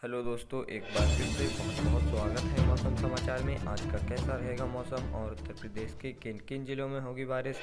Hello दोस्तों, एक बार फिर से बहुत बहुत स्वागत है मौसम समाचार में। आज का कैसा रहेगा मौसम और उत्तर प्रदेश के किन किन जिलों में होगी बारिश,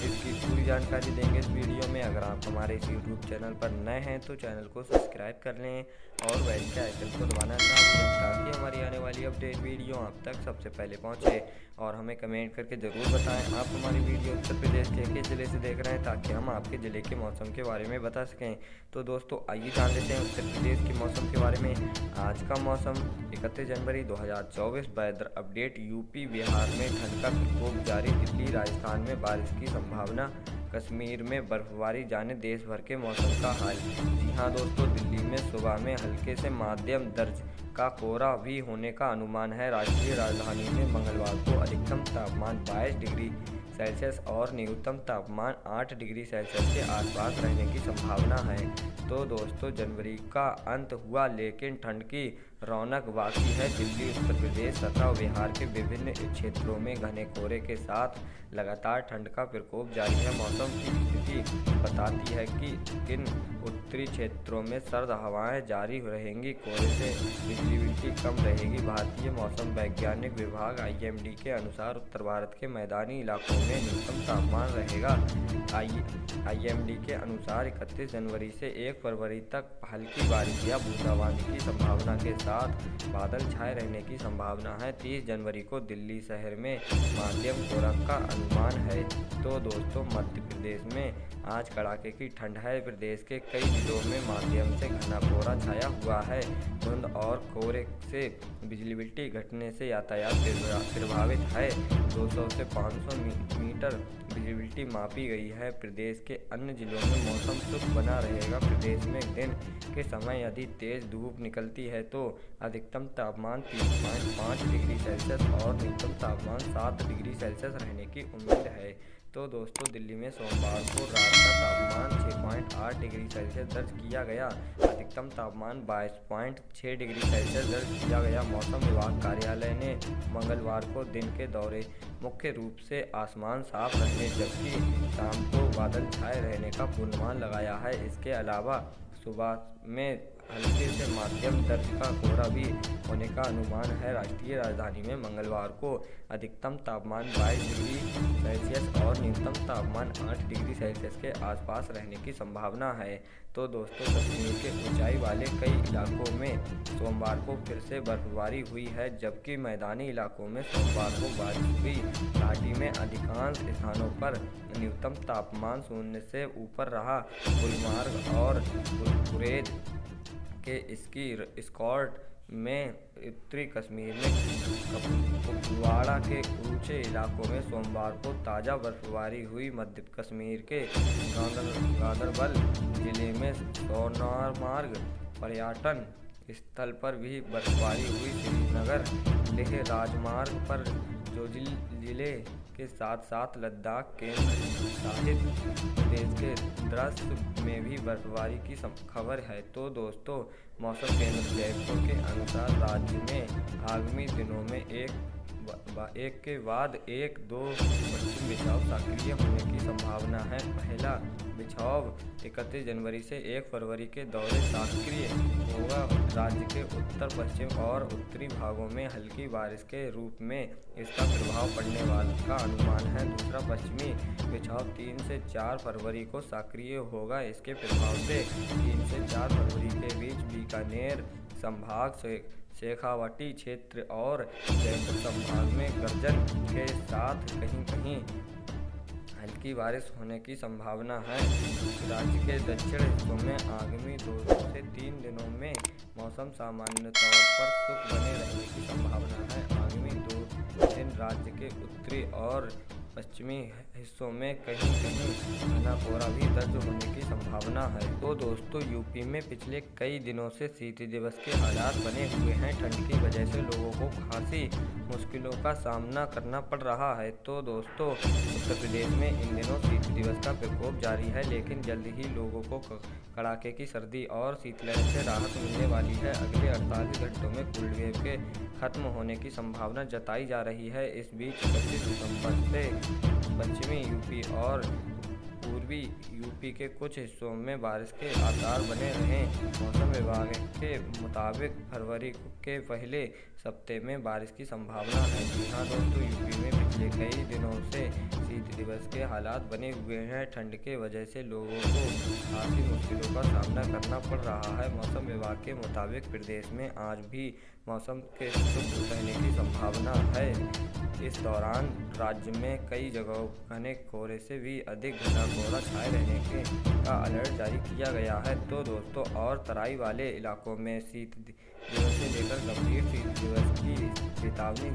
इसकी पूरी जानकारी देंगे इस वीडियो में। अगर आप हमारे इस यूट्यूब चैनल पर नए हैं तो चैनल को सब्सक्राइब कर लें और बेल के आइकन को दबाना ना भूलें ताकि हमारी आने वाली अपडेट वीडियो आप तक सबसे पहले पहुँचे। और हमें कमेंट करके ज़रूर बताएं आप हमारी वीडियो उत्तर प्रदेश के किस ज़िले से देख रहे हैं ताकि हम आपके ज़िले के मौसम के बारे में बता सकें। तो दोस्तों आइए जान लेते हैं उत्तर प्रदेश के मौसम के बारे में। आज का मौसम 31 जनवरी 2024 वेदर अपडेट। यूपी बिहार में ठंड का प्रकोप जारी, दिल्ली राजस्थान में बारिश की संभावना, कश्मीर में बर्फबारी, जाने देश भर के मौसम का हाल। जी हाँ दोस्तों, दिल्ली में सुबह में हल्के से मध्यम दर्ज का कोहरा भी होने का अनुमान है। राष्ट्रीय राजधानी में मंगलवार को अधिकतम तापमान 22 डिग्री सेल्सियस और न्यूनतम तापमान 8 डिग्री सेल्सियस के आसपास रहने की संभावना है। तो दोस्तों जनवरी का अंत हुआ लेकिन ठंड की रौनक बाकी है। दिल्ली, उत्तर प्रदेश तथा बिहार के विभिन्न क्षेत्रों में घने कोहरे के साथ लगातार ठंड का प्रकोप जारी है। मौसम की स्थिति बताती है कि किन उत्तरी क्षेत्रों में सर्द हवाएं जारी रहेंगी, कोहरे से विजिबिलिटी कम रहेगी। भारतीय मौसम वैज्ञानिक विभाग IMD के अनुसार उत्तर भारत के मैदानी इलाकों में न्यूनतम तापमान रहेगा। IMD के अनुसार 31 जनवरी से 1 फरवरी तक हल्की बारिश या बूंदाबांदी की संभावना के साथ बादल छाए रहने की संभावना है। 30 जनवरी को दिल्ली शहर में मध्यम कोहरा का अनुमान है। तो दोस्तों मध्य प्रदेश में आज कड़ाके की ठंड है। प्रदेश के कई जिलों में माध्यम से घना कोहरा छाया हुआ है। धुंध और कोहरे से विजिबिलिटी घटने से यातायात प्रभावित है। 200 से 500 मीटर विजिबिलिटी मापी गई है। प्रदेश के अन्य जिलों में मौसम शुष्क बना रहेगा। प्रदेश में दिन के समय यदि तेज धूप निकलती है तो अधिकतम तापमान 30.5 डिग्री सेल्सियस और न्यूनतम तापमान 7 डिग्री सेल्सियस रहने की उम्मीद है। तो दोस्तों दिल्ली में सोमवार को रात का तापमान 6.8 डिग्री सेल्सियस दर्ज किया गया। अधिकतम तापमान 22.6 डिग्री सेल्सियस दर्ज किया गया। मौसम विभाग कार्यालय ने मंगलवार को दिन के दौरे मुख्य रूप से आसमान साफ रहने जबकि शाम को बादल छाए रहने का पूर्वानुमान लगाया है। इसके अलावा सुबह में हल्के से मध्यम दर्ज का कोहरा भी होने का अनुमान है। राष्ट्रीय राजधानी में मंगलवार को अधिकतम तापमान 22 डिग्री सेल्सियस और न्यूनतम तापमान 8 डिग्री सेल्सियस के आसपास रहने की संभावना है। तो दोस्तों कश्मीर के ऊंचाई वाले कई इलाकों में सोमवार को फिर से बर्फबारी हुई है जबकि मैदानी इलाकों में सोमवार को बारिश हुई। घाटी में अधिकांश स्थानों पर न्यूनतम तापमान शून्य से ऊपर रहा। गुलमर्ग और गुरेज के स्की रिसॉर्ट में उत्तरी कश्मीर में कुपवाड़ा के ऊंचे इलाकों में सोमवार को ताज़ा बर्फबारी हुई। मध्य कश्मीर के गांदरबल जिले में सोनारमार्ग पर्यटन स्थल पर भी बर्फबारी हुई। श्रीनगर लेह राजमार्ग पर जोजिल जिले के साथ साथ लद्दाख केंद्र शासित प्रदेश के द्रास में भी बर्फबारी की खबर है। तो दोस्तों मौसम केंद्र जयपुर के अनुसार राज्य में आगामी दिनों में एक के बाद एक दो पश्चिम विक्षोभ सक्रिय होने की संभावना है। पहला विक्षोभ 31 जनवरी से 1 फरवरी के दौरे सक्रिय होगा। राज्य के उत्तर पश्चिम और उत्तरी भागों में हल्की बारिश के रूप में इसका प्रभाव पड़ने वाला का अनुमान है। दूसरा पश्चिमी विक्षोभ 3 से 4 फरवरी को सक्रिय होगा। इसके प्रभाव से 3 से 4 फरवरी के बीच बीकानेर संभाग से शेखावाटी क्षेत्र और जयपुर संभाग में गर्जन के साथ कहीं कहीं हल्की बारिश होने की संभावना है। राज्य के दक्षिण हिस्सों में आगामी 2 से 3 दिनों में मौसम सामान्य तौर पर शुष्क बने रहने की संभावना है। आगामी 2 दिन राज्य के उत्तरी और पश्चिमी हिस्सों में कहीं कहीं घना कोहरा भी दर्ज होने की संभावना है। तो दोस्तों यूपी में पिछले कई दिनों से शीत दिवस के हालात बने हुए हैं। ठंड की वजह से लोगों को खासी मुश्किलों का सामना करना पड़ रहा है। तो दोस्तों उत्तर प्रदेश में इन दिनों शीत दिवस का प्रकोप जारी है लेकिन जल्द ही लोगों को कड़ाके की सर्दी और शीतलहर से राहत मिलने वाली है। अगले 48 घंटों में कोल्ड वेव के खत्म होने की संभावना जताई जा रही है। इस बीच 31 दिसंबर से पश्चिमी यूपी और पूर्वी भी यूपी के कुछ हिस्सों में बारिश के आसार बने रहें। मौसम विभाग के मुताबिक फरवरी के पहले सप्ताह में बारिश की संभावना है। जी हाँ दोस्तों, यूपी में पिछले कई दिनों से शीत दिवस के हालात बने हुए हैं। ठंड के वजह से लोगों को काफ़ी मुश्किलों का सामना करना पड़ रहा है। मौसम विभाग के मुताबिक प्रदेश में आज भी मौसम के शुष्क रहने की संभावना है। इस दौरान राज्य में कई जगहों घने कोहरे से भी अधिक घना कोहरा छाए रहने का अलर्ट जारी किया गया है। तो दोस्तों, और तराई वाले इलाकों में शीत दिवस से लेकर गंभीर शीत दिवस की चेतावनी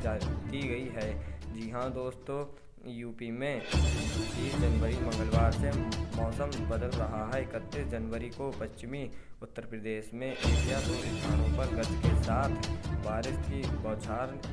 दी गई है। जी हाँ दोस्तों, यूपी में 30 जनवरी मंगलवार से मौसम बदल रहा है। 31 जनवरी को पश्चिमी उत्तर प्रदेश में एक या दो स्थानों पर गरज के साथ बारिश की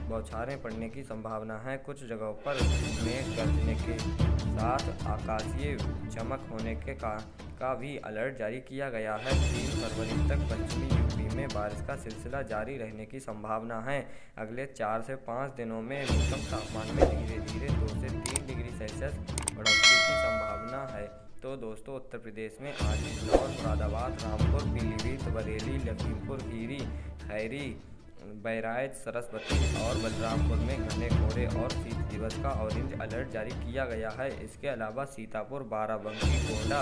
बौछारें पड़ने की संभावना है। कुछ जगहों पर मेघ गर्जने के साथ आकाशीय चमक होने का भी अलर्ट जारी किया गया है। 3 फरवरी तक पश्चिमी यूपी में बारिश का सिलसिला जारी रहने की संभावना है। अगले 4 से 5 दिनों में न्यूनतम तापमान में धीरे धीरे 2 से 3 डिग्री सेल्सियस बढ़ोतरी की संभावना है। तो दोस्तों, उत्तर प्रदेश में आज इंदौर, मुरादाबाद, रामपुर, पीलीभीत, बरेली, लखीमपुर खीरी, खैरी, बहराइच, सरस्वती और बलरामपुर में घने कोहरे और शीत दिवस का ऑरेंज अलर्ट जारी किया गया है। इसके अलावा सीतापुर, बाराबंकी, गोंडा,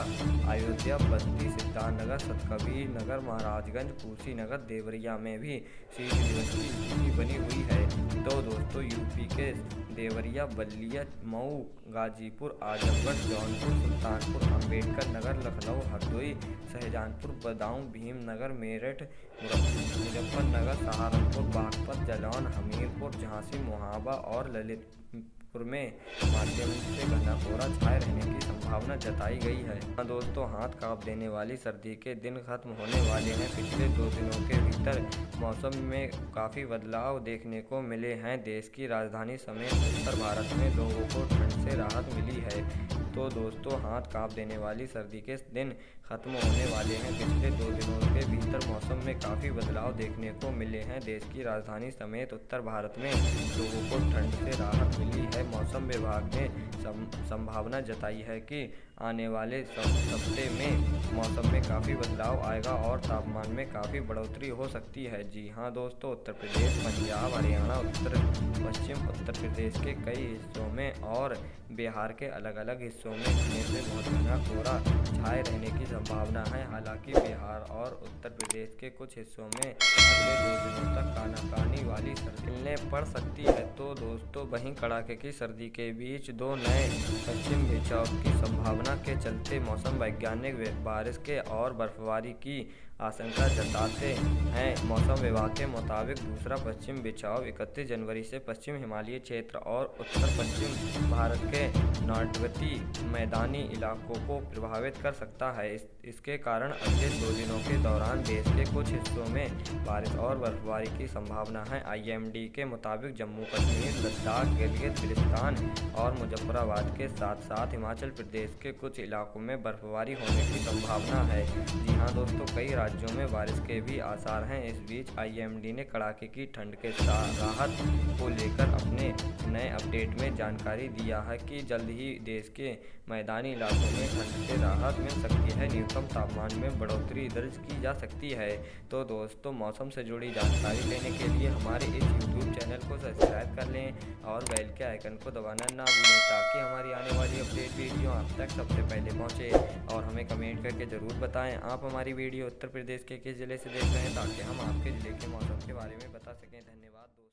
अयोध्या, बस्ती, सिद्धार्थनगर, सतकबीर नगर, महाराजगंज, कुशीनगर, देवरिया में भी शीत दिवस की स्थिति बनी हुई है। तो दोस्तों, यूपी के देवरिया, बलिया, मऊ, गाजीपुर, आजमगढ़, जौनपुर, सुल्तानपुर, अम्बेडकर नगर, लखनऊ, हरदोई, शाहजहांपुर, बदायूं, भीमनगर, मेरठ, मुजफ्फरनगर, सहारनपुर, बागपत, जालौन, हमीरपुर, झांसी, मोहाबा और ललितपुर में माध्यम से घना कोहरा छाए रहने की संभावना जताई गई है। हाँ दोस्तों, हाथ कांप देने वाली सर्दी के दिन खत्म होने वाले हैं। पिछले 2 दिनों के भीतर मौसम में काफ़ी बदलाव देखने को मिले हैं। देश की राजधानी समेत उत्तर भारत में लोगों को ठंड से राहत मिली है। तो दोस्तों, हाथ कांप देने वाली सर्दी के दिन खत्म होने वाले हैं। पिछले 2 दिनों के भीतर मौसम में काफ़ी बदलाव देखने को मिले हैं। देश की राजधानी समेत उत्तर भारत में लोगों को ठंड से राहत मिली है। मौसम विभाग ने संभावना जताई है कि आने वाले हफ्ते में मौसम में काफ़ी बदलाव आएगा और तापमान में काफ़ी बढ़ोतरी हो सकती है। जी हाँ दोस्तों, उत्तर प्रदेश, पंजाब, हरियाणा, उत्तर पश्चिम उत्तर प्रदेश के कई हिस्सों में और बिहार के अलग अलग हिस्सों में घने से बहुत घना कोहरा छाए रहने की संभावना है। हालांकि बिहार और उत्तर प्रदेश के कुछ हिस्सों में अगले 2 दिनों तक कानाकानी वाली सर्दी मिलने पड़ सकती है। तो दोस्तों, वहीं कड़ाके की सर्दी के बीच 2 नए पश्चिम विक्षोभ की संभावना के चलते मौसम वैज्ञानिक बारिश के और बर्फबारी की आशंका जताते हैं। मौसम विभाग के मुताबिक दूसरा पश्चिम विक्षोभ 31 जनवरी से पश्चिम हिमालयी क्षेत्र और उत्तर पश्चिम भारत के नॉर्दवर्ती मैदानी इलाकों को प्रभावित कर सकता है। इसके कारण अगले 2 दिनों के दौरान देश के कुछ हिस्सों में बारिश और बर्फबारी की संभावना है। IMD के मुताबिक जम्मू कश्मीर, लद्दाख, गिलगित-बिल्तिस्तान और मुजफ्फराबाद के साथ साथ हिमाचल प्रदेश के कुछ इलाकों में बर्फबारी होने की संभावना है। जी हाँ दोस्तों, कई राज्यों में बारिश के भी आसार हैं। इस बीच IMD ने कड़ाके की ठंड के राहत को लेकर अपने नए अपडेट में जानकारी दिया है कि जल्द ही देश के मैदानी इलाकों में ठंड से राहत मिल सकती है। न्यूनतम तापमान में बढ़ोतरी दर्ज की जा सकती है। तो दोस्तों, मौसम से जुड़ी जानकारी लेने के लिए हमारे इस YouTube चैनल को सब्सक्राइब कर लें और बेल के आइकन को दबाना ना भूलें ताकि हमारी आने वाली अपडेट वीडियो आप तक सबसे पहले पहुंचे। और हमें कमेंट करके ज़रूर बताएं आप हमारी वीडियो उत्तर प्रदेश के किस ज़िले से देख रहे हैं ताकि हम आपके ज़िले के मौसम के बारे में बता सकें। धन्यवाद दोस्तों।